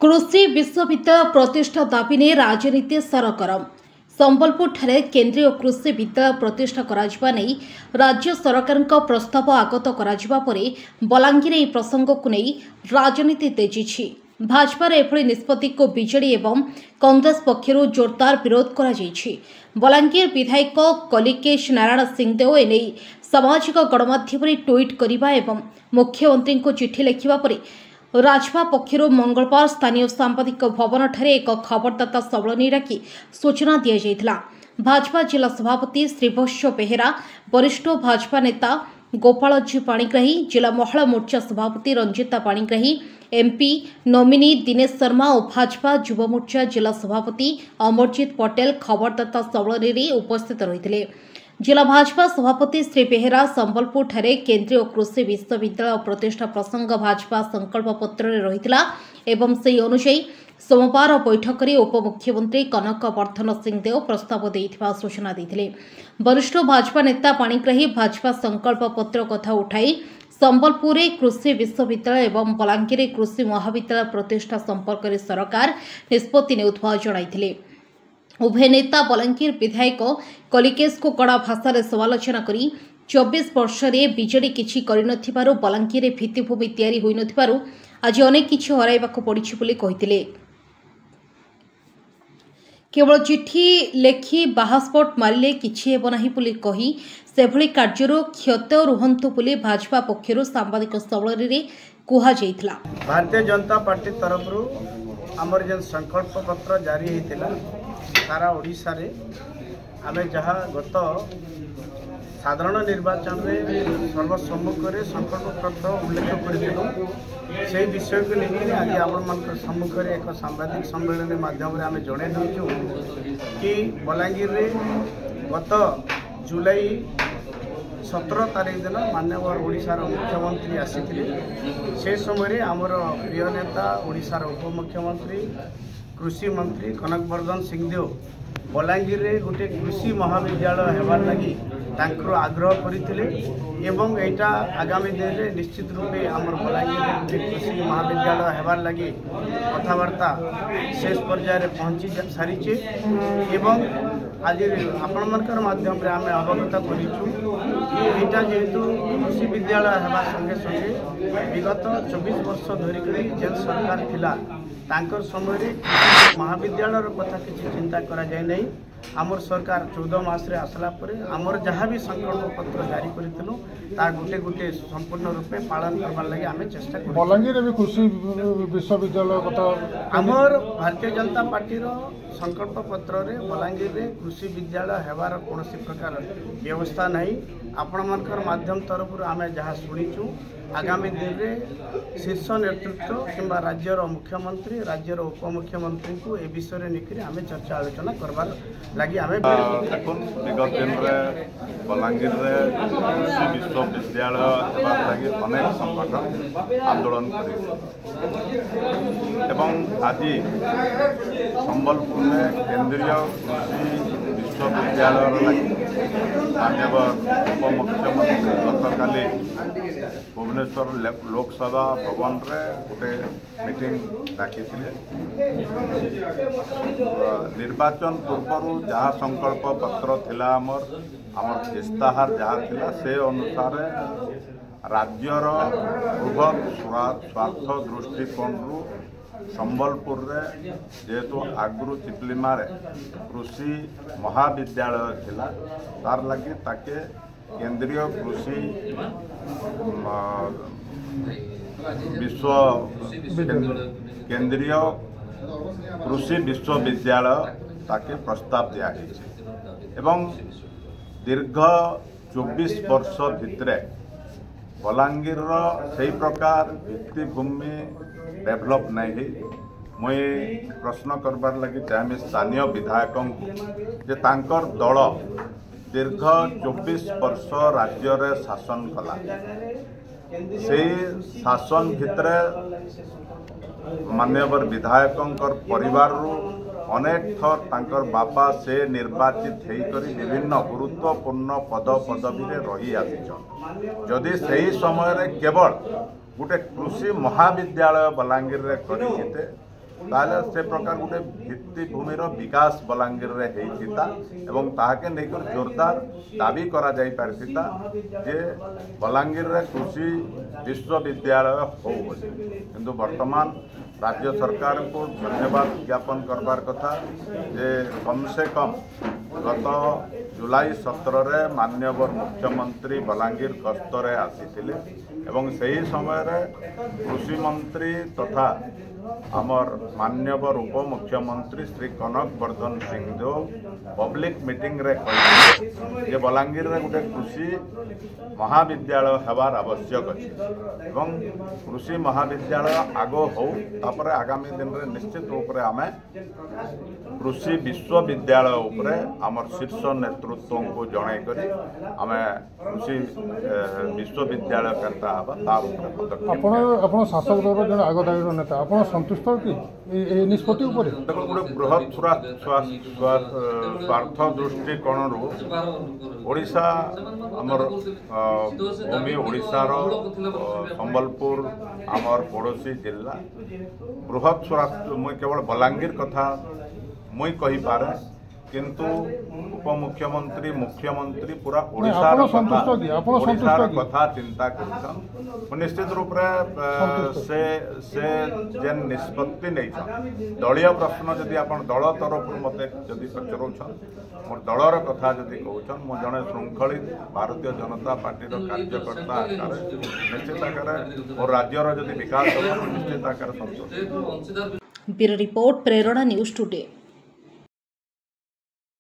कृषि विश्वविद्यालय प्रतिष्ठा दाबी ने राजनीति सरगरम। संबलपुर ठारे केंद्रीय कृषि विद्यालय प्रतिष्ठा कराजिबा नै राज्य सरकार प्रस्ताव आगत कराजिबा परे बलांगीर ए प्रसंग को नै राजनीति तेजिछि। भाजपा एभली निष्पत्ति को बीजेडी एवं कांग्रेस पक्षर जोरदार विरोध करा जायछि। बलांगीर विधायक कलिकेश नारायण सिंहदेव एने सामाजिक गणमाध्यम ट्वीट करने एवं मुख्यमंत्री को चिठी लिखा पर राजभा पक्षर मंगलवार स्थानीय सांबादिक भवन ठारे एक खबरदाता सम्मेलन डाकी सूचना दी जाइथिला। भाजपा जिला सभापति श्रीवत्स बेहेरा, वरिष्ठ भाजपा नेता गोपालजी पाणिग्राही, जिला महिला मोर्चा सभापति रंजिता पाणिग्राही, एमपी नोमिनी दिनेश शर्मा और भाजपा युवा मोर्चा जिला सभापति अमरजीत पटेल खबरदाता सम्मेलन में उपस्थित रही। जिला भाजपा सभापति श्री बेहेरा संबलपुर ठारे केंद्रीय कृषि विश्वविद्यालय प्रतिष्ठा प्रसंग भाजपा संकल्प पत्र रही एवं से अनुसार सोमवार बैठक में उपमुख्यमंत्री कनक वर्धन सिंहदेव प्रस्ताव देइथिबा सूचना देते। वरिष्ठ भाजपा नेता पाणिग्राही भाजपा संकल्प पत्र कथा उठाई संबलपुर कृषि विश्वविद्यालय एवं बलांगीर कृषि महाविद्यालय प्रतिष्ठा संपर्क में सरकार निष्पत्ति नेउथवा जणाइथिले। उभय नेता बलांगीर विधायक कलिकेश को कड़ा भाषा समालोचना करी 24 वर्ष में बीजेडी किछि करिनथिबारु बलांगीर भित्तिभूमि तैयारी होई नथिबारु आज अनेक किछि हराइबाकु पड़िछि बोली कहिथिले। केवल चिठी लेखि बाहास्पट मारिले किछि हेबो नाही बोली कहि सेभଳି କାର୍ଯ୍ୟରୁ କ୍ଷତ ରୁହନ୍ତୁ ବୋଲି भाजपा पक्षर सांबादिक सम्मेलन में कुहा जाइथिला। भारतीय जनता पार्टी तरफ आमर जेन संकल्प पत्र जारी होता सारा ओडिशा रे आमे जहाँ गत साधारण निर्वाचन में सर्वसम्मुख में संकल्प पत्र उल्लेख करूँ से विषय को लेकर आज आपण सम्मुख में एक सांबादिक सम्मेलन माध्यम आम जन दूँ कि बलांगीर रे गत जुलाई 17 तारीख दिन माननीय ओडिशार मुख्यमंत्री आसीथिले। से समय आमर प्रिय नेता ओडिशार उपमुख्यमंत्री कृषि मंत्री कनक वर्धन सिंहदेव बलांगीर रे गोटे कृषि महाविद्यालय हेबार लगी तांकर आग्रह करथिले एवं एटा आगामी दिन में निश्चित रूपे आमर बलांगीर गोटे कृषि महाविद्यालय हेबार लगी कथबार्ता शेष पर्यायर पहुँची सारी एवं आज आपण मनकर माध्यम रे आमे अवगत करिछु कि एटा जेहेतु कृषि विद्यालय हेबा संगे संगे विगत 24 वर्ष धरिक जेन सरकार थिला तांकर समय महाविद्यालय कथा किसी चिंता करा जाए नहीं। आमर सरकार 14 मास रे आसला परे आमर जहाँ भी संकल्प पत्र जारी करितलु ता गोटे गोटे संपूर्ण रूपे पालन करबार लागि आमे चेष्टा करू। बलांगीर भी कृषि विश्वविद्यालय कथा आमर भारतीय जनता पार्टी रो संकल्प पत्र रे बलांगीर रे कृषि विद्यालय हेबार कोनोसी प्रकार व्यवस्था नहीं। आपण मनकर माध्यम तरफ आमे जहाँ सुनिचु आगामी दिन में शीर्ष नेतृत्व किंबा राज्यर मुख्यमंत्री राज्यर उपमुख्यमंत्री को ए विषय निकरी आमे चर्चा आलोचना करबार लगी आमे विगत दिन में बलांगीर कृषि विश्वविद्यालय हेबार लगी अनेक संगठन आंदोलन कर आज संबलपुर में केंद्रीय कृषि विश्वविद्यालय लगी माननीय उपमुख्यमंत्री गतकाली भुवनेश्वर लोकसभा भवन रे गोटे मीटिंग डाकी निर्वाचन पूर्व जहाँ संकल्प पत्र थिला आमर इस्ताहार जहाँ थिला से अनुसार राज्यर बृहत स्वार्थ दृष्टिकोण संबलपुर रे जेहेतु आगु चिपलिमार कृषि महाविद्यालय थिला तार लगी ताके केंद्रीय कृषि केंद्रीय कृषि विश्वविद्यालय ताके प्रस्ताव दिया एवं दीर्घ 24 वर्ष भितरे बलांगीर से प्रकार भित्तिभूमि डेभलप नहीं। मुई प्रश्न करबार लगी चाहे स्थानीय विधायकों जे तांकर दल दीर्घ 24 वर्ष राज्य रे शासन कला से शासन भितरे माननीय विधायकों परिवार अनेक थर तांकर बापा से निर्वाचित होकर विभिन्न गुरुत्वपूर्ण पद पदवी रही आसिछन। जदि सही समय रे केवल गोटे कृषि महाविद्यालय बलांगीर रे करिते ताले से प्रकार गोटे भित्तिभूमिर विकास बलांगीर रे हेइथिता एवं ताहाके नेकर जोरदार दाबी करा जाई पारथिता जे बलांगीर रे कृषि विश्वविद्यालय हो किंतु वर्तमान राज्य सरकार को धन्यवाद ज्ञापन करबार कथा जे कम से कम गत जुलाई 17 रे माननीय मुख्यमंत्री बलांगीर गस्तरे आसीथिले एवं सही समय रे कृषि मंत्री तथा आमर माननीय उप मुख्यमंत्री श्री कनक वर्धन सिंहदेव पब्लिक मीटिंग रे कहिथिले जे बलांगीर रे गोटे कृषि महाविद्यालय हेबार आवश्यक अछि एवं कृषि महाविद्यालय आगो हो तापर आगामी दिन रे निश्चित रूप रे आमे कृषि विश्वविद्यालय उपरे आमर शीर्ष नेतृत्व को जणाई करी आमे कृषि विश्वविद्यालय करता हबा तार उपरे आपण शासक दल जन आगदायी नेता आपण संतुष्ट कि ए निष्पत्ति उपरे गोटे बृहत स्वार्थ दृष्टिकोण ओडिशा आमर भूमि ओडिशार संबलपुर आमर पड़ोसी जिला बृहत स्वार्थ मुई केवल बलांगीर कथा मुई कही पारे किंतु उपमुख्यमंत्री मुख्यमंत्री पूरा ओडिशार कथा चिंता कर निश्चित रूप से जेन निष्पत्ति नहीं दलीय प्रश्न जदि आपण दल तरफ मते जदि पचरौछन मोर दलर कथा जदि कहउछन मो जने श्रृंखलित भारतीय जनता पार्टी कार्यकर्ता आकार निश्चित आकार और राज्यर जदि विकास निश्चित आकार संतोष। ब्यूरो रिपोर्ट प्रेरणा न्यूज टुडे।